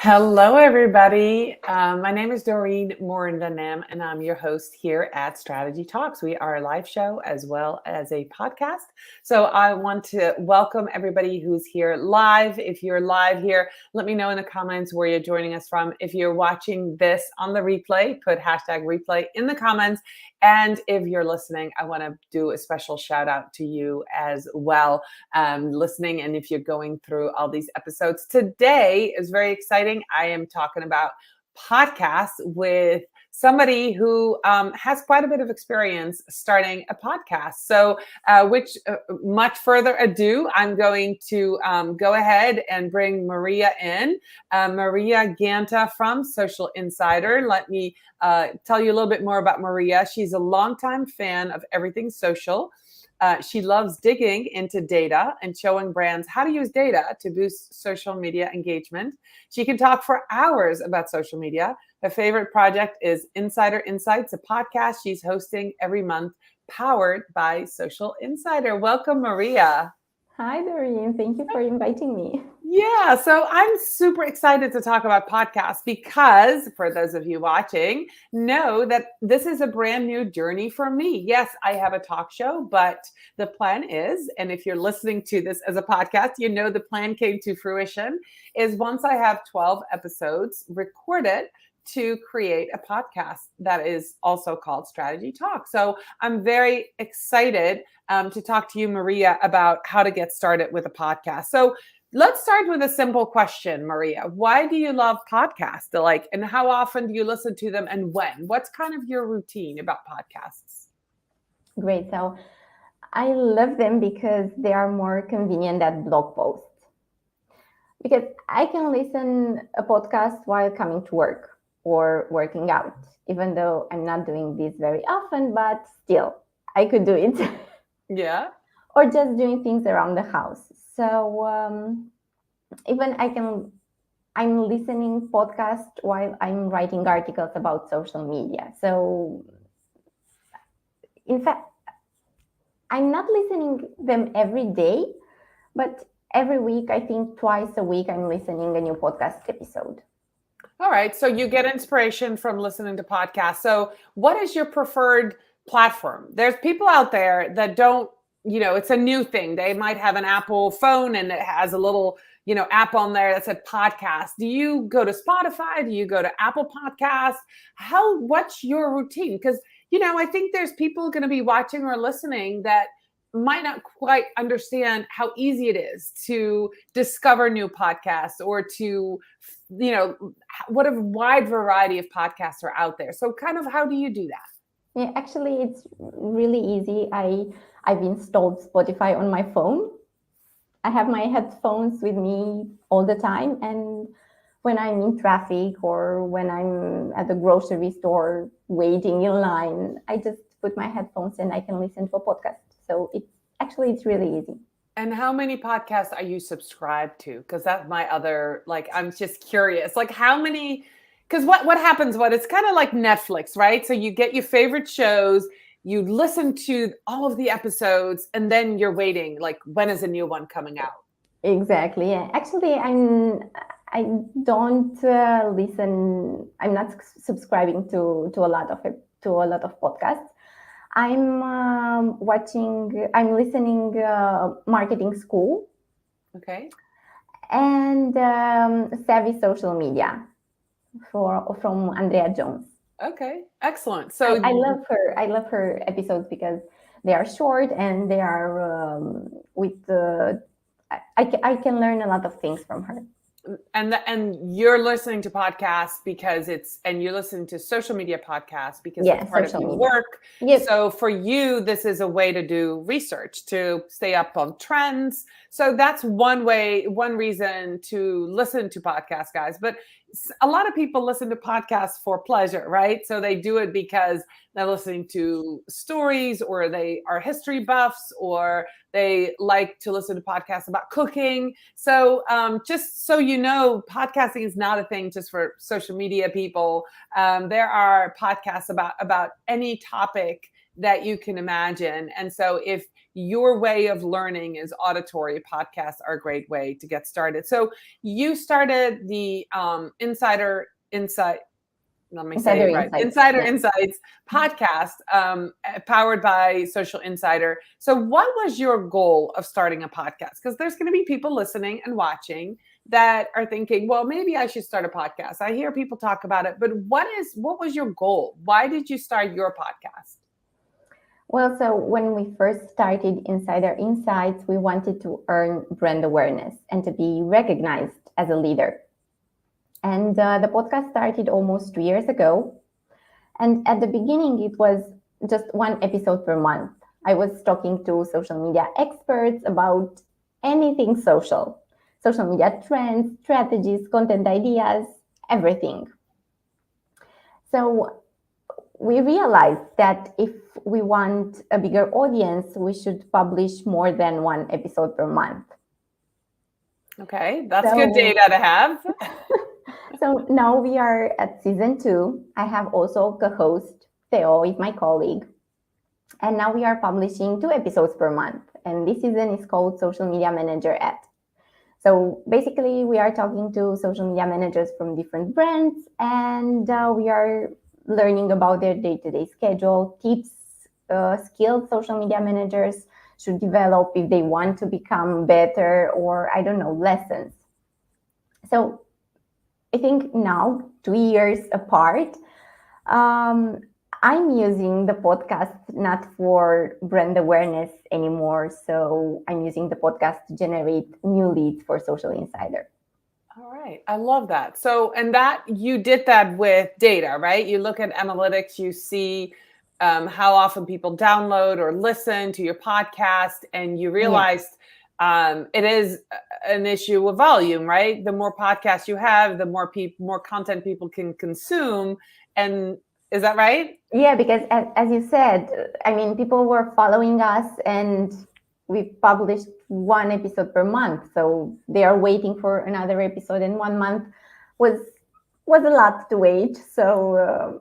Hello, everybody. My name is Dorien Morin-van, and I'm your host here at Strategy Talks. We are a live show as well as a podcast. So I want to welcome everybody who's here live. If you're live here, let me know in the comments where you're joining us from. If you're watching this on the replay, put hashtag replay in the comments. And if you're listening, I want to do a special shout out to you as well, listening. And if you're going through all these episodes, today is very exciting. I am talking about podcasts with somebody who has quite a bit of experience starting a podcast. So, much further ado, I'm going to go ahead and bring Maria in. Maria Ganta from Social Insider. Let me tell you a little bit more about Maria. She's a longtime fan of everything social. She loves digging into data and showing brands how to use data to boost social media engagement. She can talk for hours about social media. Her favorite project is Insider Insights, a podcast she's hosting every month, powered by Social Insider. Welcome, Maria. Hi, Doreen. Thank you for inviting me. Yeah, so I'm super excited to talk about podcasts because, for those of you watching, know that this is a brand new journey for me. Yes, I have a talk show, but the plan is, and if you're listening to this as a podcast, you know the plan came to fruition, is once I have 12 episodes recorded, to create a podcast that is also called Strategy Talk. So I'm very excited to talk to you, Maria, about how to get started with a podcast. So let's start with a simple question, Maria. Why do you love podcasts? And how often do you listen to them and when? What's kind of your routine about podcasts? Great. So I love them because they are more convenient than blog posts. Because I can listen a podcast while coming to work or working out, even though I'm not doing this very often, but still I could do it. Yeah. Or just doing things around the house. So even I'm listening podcast while I'm writing articles about social media. So in fact, I'm not listening them every day, but every week, I think twice a week, I'm listening a new podcast episode. All right. So you get inspiration from listening to podcasts. So what is your preferred platform? There's people out there that don't, it's a new thing. They might have an Apple phone and it has a little, app on there that said podcast. Do you go to Spotify? Do you go to Apple Podcasts? What's your routine? Because, I think there's people going to be watching or listening that might not quite understand how easy it is to discover new podcasts or to, what a wide variety of podcasts are out there. So kind of how do you do that? Yeah, actually, it's really easy. I've installed Spotify on my phone. I have my headphones with me all the time. And when I'm in traffic or when I'm at the grocery store waiting in line, I just put my headphones and I can listen to a podcast. So it's really easy. And how many podcasts are you subscribed to? Because that's my other, I'm just curious. How many, because what happens, it's kind of like Netflix, right? So you get your favorite shows, you listen to all of the episodes, and then you're waiting, when is a new one coming out? Exactly. Yeah. Actually, I don't listen. I'm not subscribing to a lot of podcasts. I'm listening Marketing School. Okay. And Savvy Social Media from Andrea Jones. Okay, excellent. So I love her. I love her episodes because they are short and they are I can learn a lot of things from her. And you're listening to podcasts and you're listening to social media podcasts because it's part of your work. Yes. So for you, this is a way to do research, to stay up on trends. So that's one reason to listen to podcasts, guys. But a lot of people listen to podcasts for pleasure, right? So they do it because they're listening to stories, or they are history buffs, or they like to listen to podcasts about cooking. So just so you know, podcasting is not a thing just for social media people. There are podcasts about any topic that you can imagine. And so if your way of learning is auditory, podcasts are a great way to get started. So you started the Insider Insight. Let me say Insider it right. Insights. Insider Yeah. Insights podcast, powered by Social Insider. So what was your goal of starting a podcast? Because there's going to be people listening and watching that are thinking, well, maybe I should start a podcast. I hear people talk about it, but what was your goal? Why did you start your podcast? Well, so when we first started Insider Insights, we wanted to earn brand awareness and to be recognized as a leader. And the podcast started almost 2 years ago. And at the beginning, it was just one episode per month. I was talking to social media experts about anything social media trends, strategies, content ideas, everything. So we realized that if we want a bigger audience, we should publish more than one episode per month. Okay, that's good data to have. So now we are at season 2. I have also co-host Theo is my colleague. And now we are publishing 2 episodes per month. And this season is called Social Media Manager at. So basically we are talking to social media managers from different brands, and we are learning about their day-to-day schedule, tips, skills social media managers should develop if they want to become better, or I don't know, lessons. So I think now, 2 years apart, I'm using the podcast not for brand awareness anymore. So I'm using the podcast to generate new leads for Social Insider. All right. I love that. So, and that you did that with data, right? You look at analytics, you see how often people download or listen to your podcast, and you realized it is an issue of volume, right? The more podcasts you have, the more content people can consume. And is that right? Yeah, because as you said, I mean, people were following us and we published one episode per month. So they are waiting for another episode, and 1 month was a lot to wait. So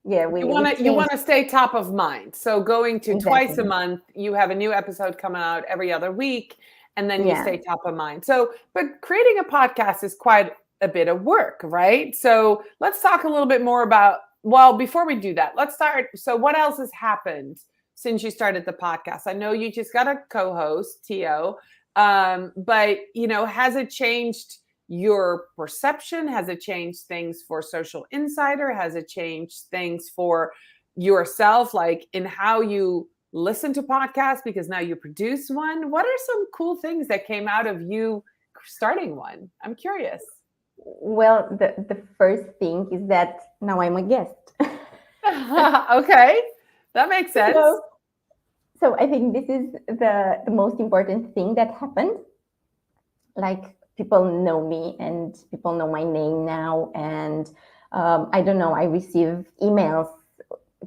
yeah, you want to stay top of mind. So going to twice a month, you have a new episode coming out every other week, and then you stay top of mind. So, but creating a podcast is quite a bit of work, right? So let's talk a little bit more about, well, before we do that, let's start. So what else has happened since you started the podcast? I know you just got a co-host, Tio, but has it changed your perception? Has it changed things for Social Insider? Has it changed things for yourself, like in how you listen to podcasts, because now you produce one? What are some cool things that came out of you starting one? I'm curious. Well, the first thing is that now I'm a guest. Okay, that makes sense. So I think this is the most important thing that happened. Like, people know me and people know my name now. And I don't know, I receive emails,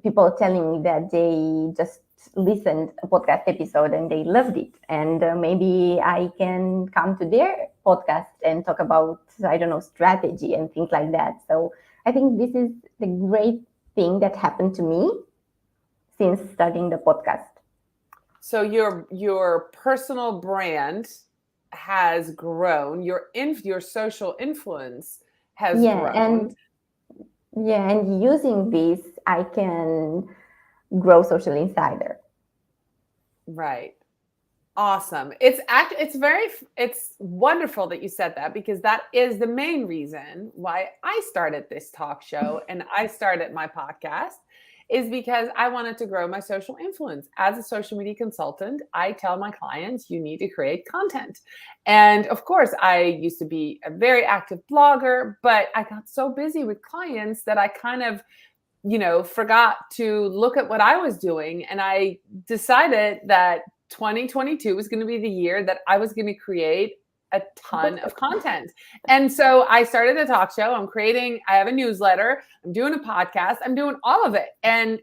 people telling me that they just listened a podcast episode and they loved it. And maybe I can come to their podcast and talk about, I don't know, strategy and things like that. So I think this is the great thing that happened to me since starting the podcast. So your personal brand has grown. Your social influence has grown. And using this, I can grow Social Insider. Right. Awesome. It's wonderful that you said that, because that is the main reason why I started this talk show and I started my podcast, is because I wanted to grow my social influence. As a social media consultant, I tell my clients, you need to create content. And of course, I used to be a very active blogger, but I got so busy with clients that I kind of forgot to look at what I was doing. And I decided that 2022 was going to be the year that I was going to create a ton of content. And so I started a talk show. I have a newsletter. I'm doing a podcast. I'm doing all of it. And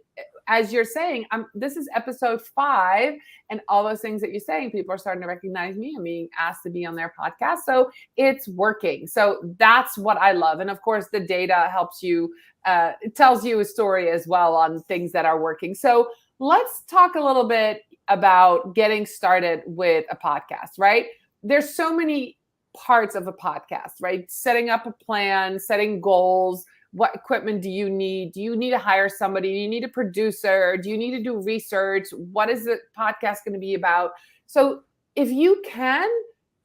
as you're saying, this is episode 5, and all those things that you're saying, people are starting to recognize me. I'm being asked to be on their podcast. So it's working. So that's what I love. And of course, the data helps you, it tells you a story as well on things that are working. So let's talk a little bit about getting started with a podcast, right? There's so many parts of a podcast, right? Setting up a plan, setting goals. What equipment do you need? Do you need to hire somebody? Do you need a producer? Do you need to do research? What is the podcast going to be about? So if you can,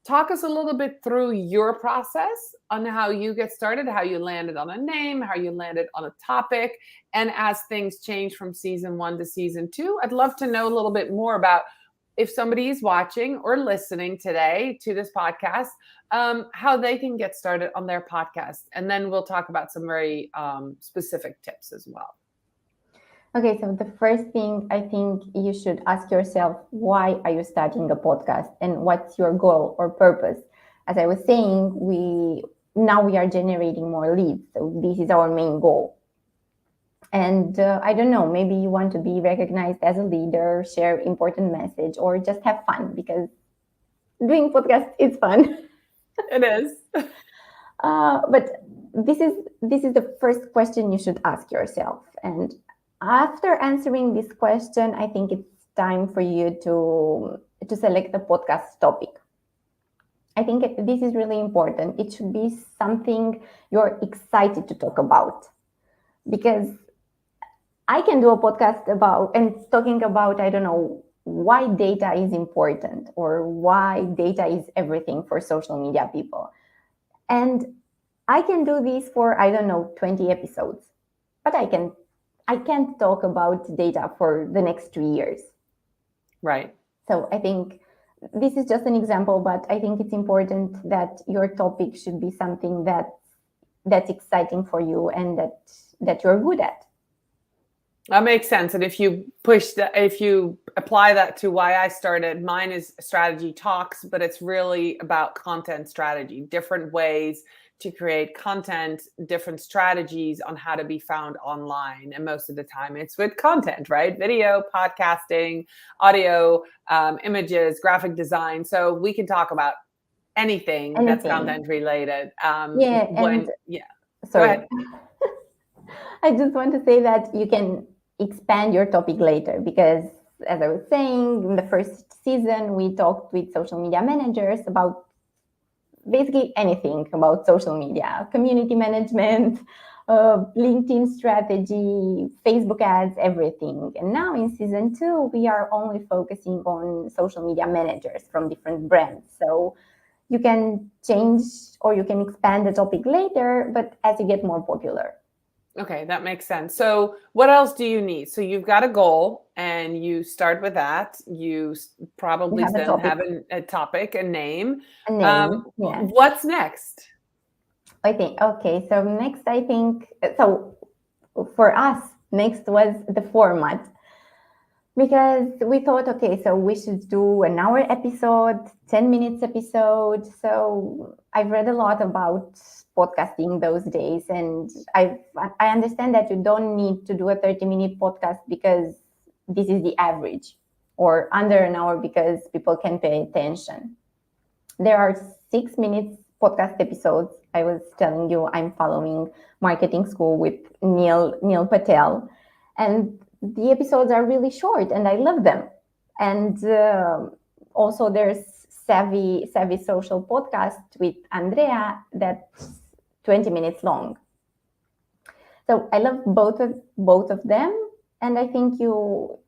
talk us a little bit through your process on how you get started, how you landed on a name, how you landed on a topic, and as things change from season 1 to season 2. I'd love to know a little bit more about, if somebody is watching or listening today to this podcast, how they can get started on their podcast. And then we'll talk about some very specific tips as well. Okay, so the first thing I think you should ask yourself, why are you starting a podcast and what's your goal or purpose? As I was saying, we are generating more leads. So this is our main goal. And I don't know, maybe you want to be recognized as a leader, share important message, or just have fun, because doing podcast is fun. It is. But this is the first question you should ask yourself. And after answering this question, I think it's time for you to select the podcast topic. I think this is really important. It should be something you're excited to talk about, because I can do a podcast about talking about, I don't know, why data is important or why data is everything for social media people. And I can do this for, I don't know, 20 episodes, but I can't talk about data for the next 2 years. Right. So I think this is just an example, but I think it's important that your topic should be something that's exciting for you and that you're good at. That makes sense. And if you apply that to why I started, mine is strategy talks, but it's really about content strategy, different ways to create content, different strategies on how to be found online. And most of the time it's with content, right? Video, podcasting, audio, images, graphic design. So we can talk about anything. That's content related. Sorry. I just want to say that you can expand your topic later, because as I was saying, in the first season, we talked with social media managers about basically anything about social media, community management, LinkedIn strategy, Facebook ads, everything. And now in season 2, we are only focusing on social media managers from different brands. So you can change or you can expand the topic later, but as you get more popular. Okay, that makes sense. So what else do you need? So you've got a goal and you start with that. You probably have a topic, a name. Yes. What's next? I think, okay, so next, I think, so for us, next was the format. Because we thought, okay, so we should do an hour episode, 10 minutes episode. So I've read a lot about podcasting those days. And I understand that you don't need to do a 30-minute podcast because this is the average, or under an hour because people can pay attention. There are 6 minutes podcast episodes. I was telling you, I'm following marketing school with Neil Patel. And the episodes are really short and I love them. And also there's Savvy Social podcast with Andrea that's 20 minutes long. So I love both of them. And I think you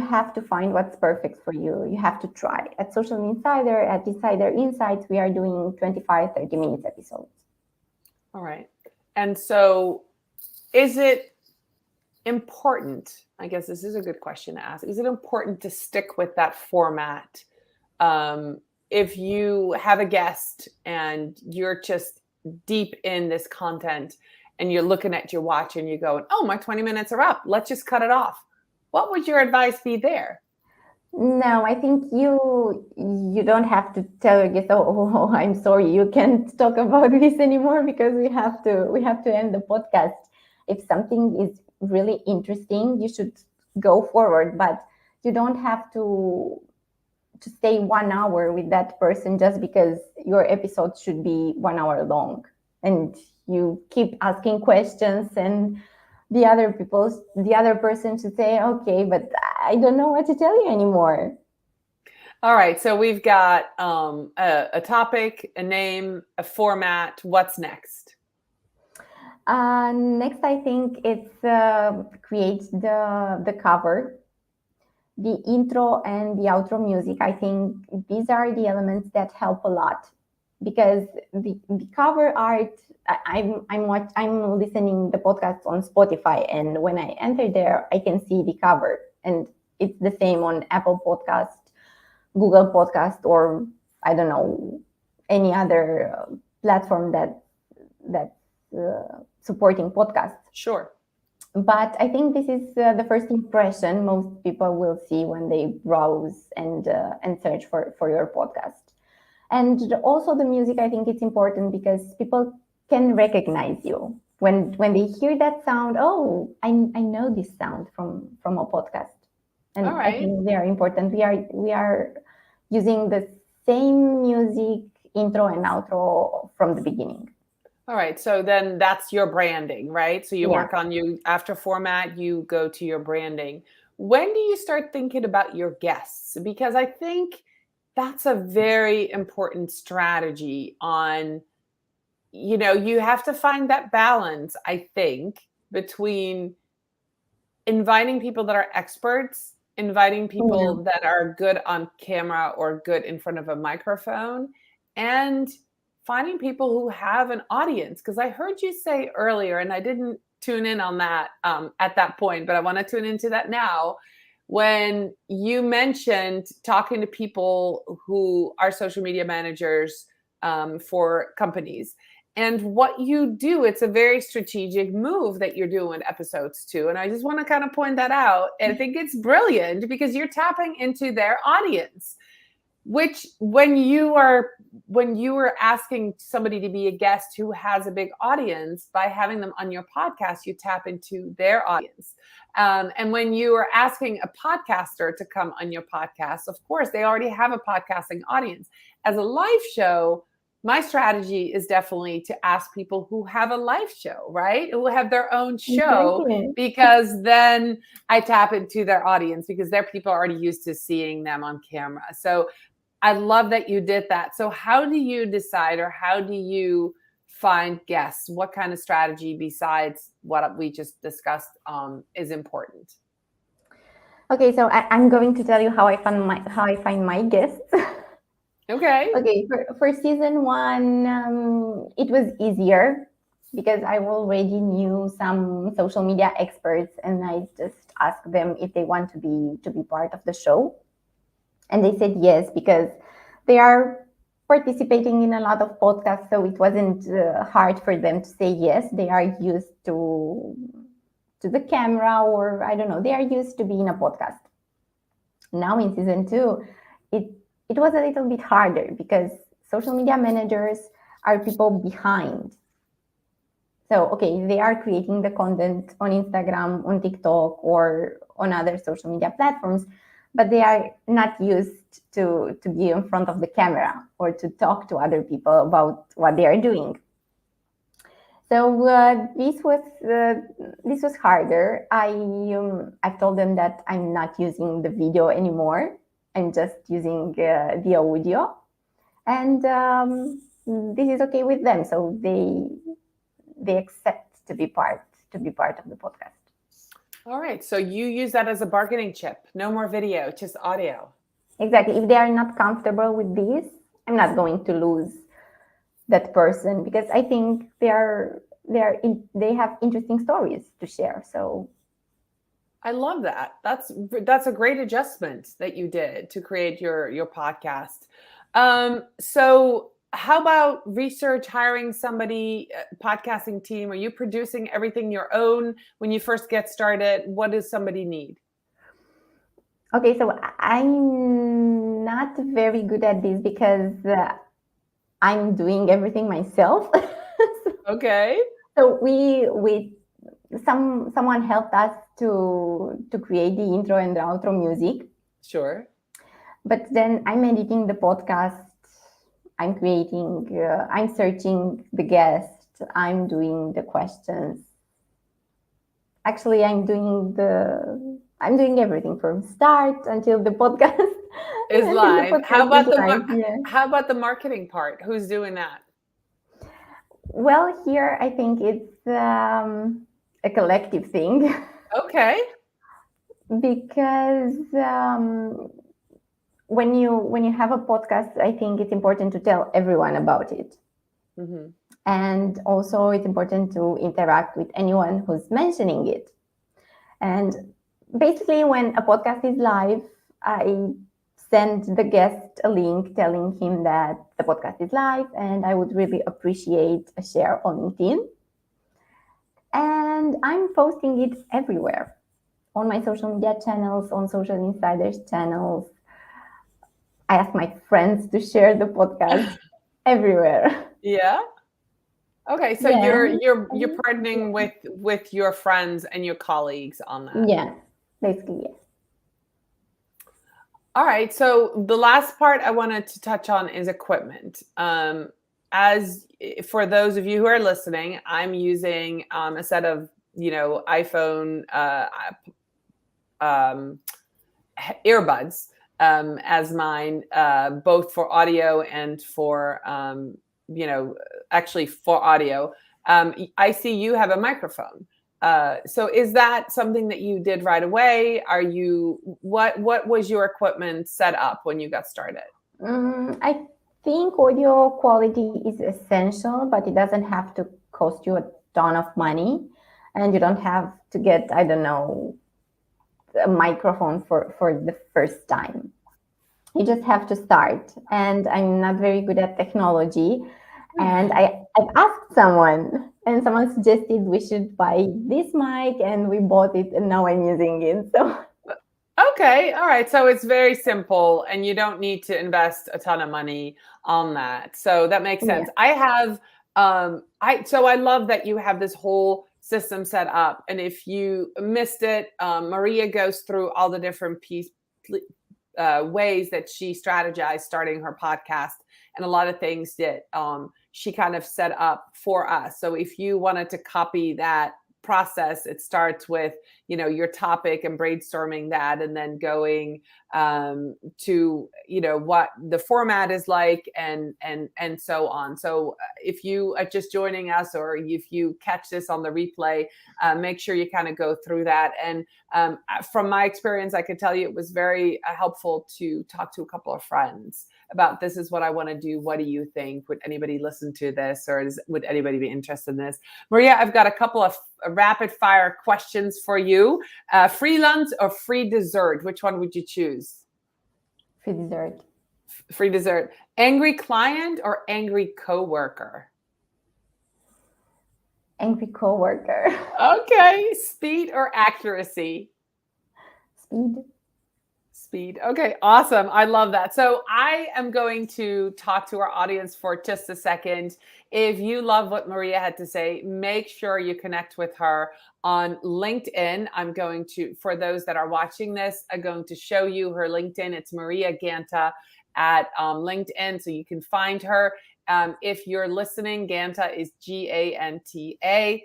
have to find what's perfect for you. You have to try. At Social Insider, at Insider Insights, we are doing 25, 30 minutes episodes. All right. And so is it important, I guess this is a good question to ask, is it important to stick with that format? If you have a guest and you're just deep in this content and you're looking at your watch and you're going, oh, my 20 minutes are up, let's just cut it off. What would your advice be there? No, I think you don't have to tell your guest, oh, I'm sorry, you can't talk about this anymore because we have to end the podcast. If something is really interesting, you should go forward, but you don't have to stay 1 hour with that person just because your episode should be 1 hour long and you keep asking questions and the other person should say, okay, but I don't know what to tell you anymore. All right. So we've got a topic, a name, a format. What's next? Next, I think it's create the cover, the intro and the outro music. I think these are the elements that help a lot, because the cover art, I'm listening the podcast on Spotify, and when I enter there, I can see the cover, and it's the same on Apple Podcast, Google Podcast, or I don't know, any other platform that supporting podcasts. Sure. But I think this is the first impression most people will see when they browse and search for your podcast. And also the music, I think it's important because people can recognize you when they hear that sound. Oh, I know this sound from a podcast, and All right. I think they are important. We are using the same music intro and outro from the beginning. All right. So then that's your branding, right? So you Yeah. work on you after format, you go to your branding. When do you start thinking about your guests? Because I think that's a very important strategy on, you have to find that balance, I think, between inviting people that are experts, inviting people that are good on camera or good in front of a microphone, and finding people who have an audience. Because I heard you say earlier, and I didn't tune in on that at that point, but I want to tune into that now. When you mentioned talking to people who are social media managers for companies, and what you do, it's a very strategic move that you're doing episodes too. And I just want to kind of point that out. And I think it's brilliant because you're tapping into their audience, which when you are asking somebody to be a guest who has a big audience, by having them on your podcast, you tap into their audience. And when you are asking a podcaster to come on your podcast, of course, they already have a podcasting audience. As a live show, my strategy is definitely to ask people who have a live show, right? Who have their own show, Exactly. because then I tap into their audience because their people are already used to seeing them on camera. So I love that you did that. So how do you decide, or how do you find guests? What kind of strategy besides what we just discussed is important? Okay, so I'm going to tell you how I find my guests. Okay. Okay, for season one, it was easier because I already knew some social media experts, and I just asked them if they want to be part of the show, and they said yes because they are participating in a lot of podcasts, so it wasn't hard for them to say yes. They are used to the camera, or I don't know, they are used to be in a podcast. Now in season two, it was a little bit harder because social media managers are people behind. So, okay, they are creating the content on Instagram, on TikTok, or on other social media platforms, but they are not used to be in front of the camera or to talk to other people about what they are doing. So this was harder. I've told them that I'm not using the video anymore. I'm just using the audio, and this is okay with them. So they accept to be part of the podcast. All right. So you use that as a bargaining chip. No more video, just audio. Exactly. If they are not comfortable with this, I'm not going to lose that person because I think they have interesting stories to share. So I love that. That's a great adjustment that you did to create your podcast. So how about research, hiring somebody, podcasting team? Are you producing everything your own when you first get started? What does somebody need? Okay, so I'm not very good at this because I'm doing everything myself. Okay. So someone helped us to create the intro and the outro music. Sure. But then I'm editing the podcast. I'm searching the guest. I'm doing the questions. Actually, I'm doing everything from start until the podcast Is until the live. How podcast is about live. Yeah. how about the marketing part? Who's doing that? Well, here I think it's a collective thing Okay. because when you have a podcast, I think it's important to tell everyone about it. Mm-hmm. And also it's important to interact with anyone who's mentioning it. And basically, when a podcast is live, I send the guest a link telling him that the podcast is live, and I would really appreciate a share on LinkedIn. And I'm posting it everywhere on my social media channels, on Social Insiders channels. I ask my friends to share the podcast everywhere. Yeah. Okay, so Yeah. you're partnering with your friends and your colleagues on that. Yeah, basically, yes. All right. So the last part I wanted to touch on is equipment. As for those of you who are listening, I'm using a set of iPhone earbuds as mine, both for audio and for actually for audio. I see you have a microphone. So is that something that you did right away? What was your equipment set up when you got started? I think audio quality is essential, but it doesn't have to cost you a ton of money, and you don't have to get, I don't know, a microphone for the first time. You just have to start. And I'm not very good at technology. And I've asked someone, and someone suggested we should buy this mic, and we bought it, and now I'm using it. So okay, all right. So it's very simple, and you don't need to invest a ton of money on that. So that makes sense. yeah. I have I love that you have this whole system set up. And if you missed it, Maria goes through all the different ways that she strategized starting her podcast, and a lot of things that she kind of set up for us. So if you wanted to copy that process, it starts with your topic and brainstorming that, and then going to what the format is like, and so on. So if you are just joining us, or if you catch this on the replay, make sure you kind of go through that. And from my experience, I could tell you it was very helpful to talk to a couple of friends about, this is what I want to do. What do you think? Would anybody listen to this, or would anybody be interested in this? Maria, I've got a couple of rapid fire questions for you. Free lunch or free dessert? Which one would you choose? Free dessert. Free dessert. Angry client or angry coworker? Angry coworker. Okay. Speed or accuracy? Speed. Speed. Okay, awesome. I love that. So I am going to talk to our audience for just a second. If you love what Maria had to say, make sure you connect with her on LinkedIn. I'm going to, for those that are watching this, I'm going to show you her LinkedIn. It's Maria Ganta at LinkedIn, so you can find her. If you're listening, Ganta is Ganta.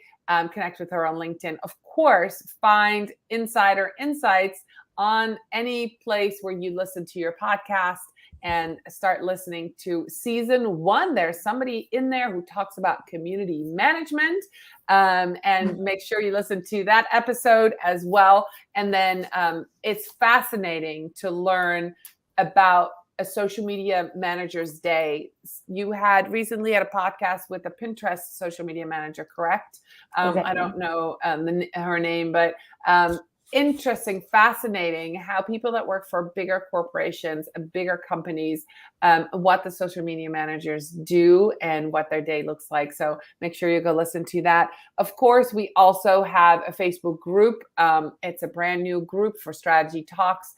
Connect with her on LinkedIn. Of course, find Insider Insights on any place where you listen to your podcast, and start listening to season 1. There's somebody in there who talks about community management, and make sure you listen to that episode as well. And then it's fascinating to learn about a social media manager's day. You had recently had a podcast with a Pinterest social media manager, correct? Exactly. I don't know her name, but interesting, fascinating how people that work for bigger corporations and bigger companies, what the social media managers do and what their day looks like. So make sure you go listen to that. Of course, we also have a Facebook group. It's a brand new group for Strategy Talks.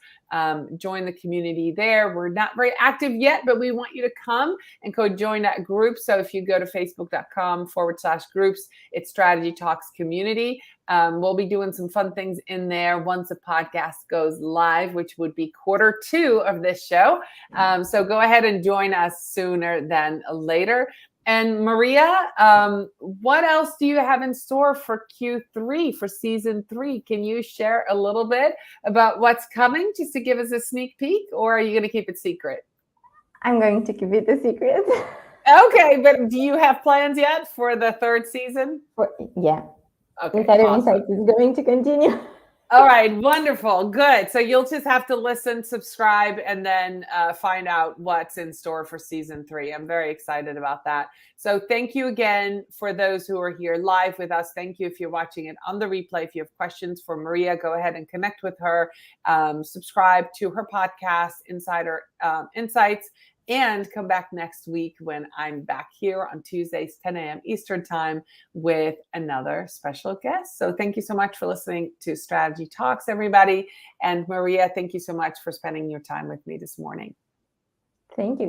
Join the community there. We're not very active yet, but we want you to come and go join that group. So if you go to facebook.com/groups, it's Strategy Talks Community. We'll be doing some fun things in there once the podcast goes live, which would be Q2 of this show. So go ahead and join us sooner than later. And Maria, what else do you have in store for Q3, for season 3? Can you share a little bit about what's coming, just to give us a sneak peek, or are you going to keep it secret? I'm going to keep it a secret. Okay, but do you have plans yet for the 3rd season? Yeah. Okay, Insider awesome. Insights is going to continue. All right, wonderful, good. So you'll just have to listen, subscribe, and then find out what's in store for season 3. I'm very excited about that. So thank you again for those who are here live with us. Thank you if you're watching it on the replay. If you have questions for Maria, go ahead and connect with her. Subscribe to her podcast, Insider Insights. And come back next week when I'm back here on Tuesdays, 10 a.m. Eastern Time with another special guest. So thank you so much for listening to Strategy Talks, everybody. And Maria, thank you so much for spending your time with me this morning. Thank you.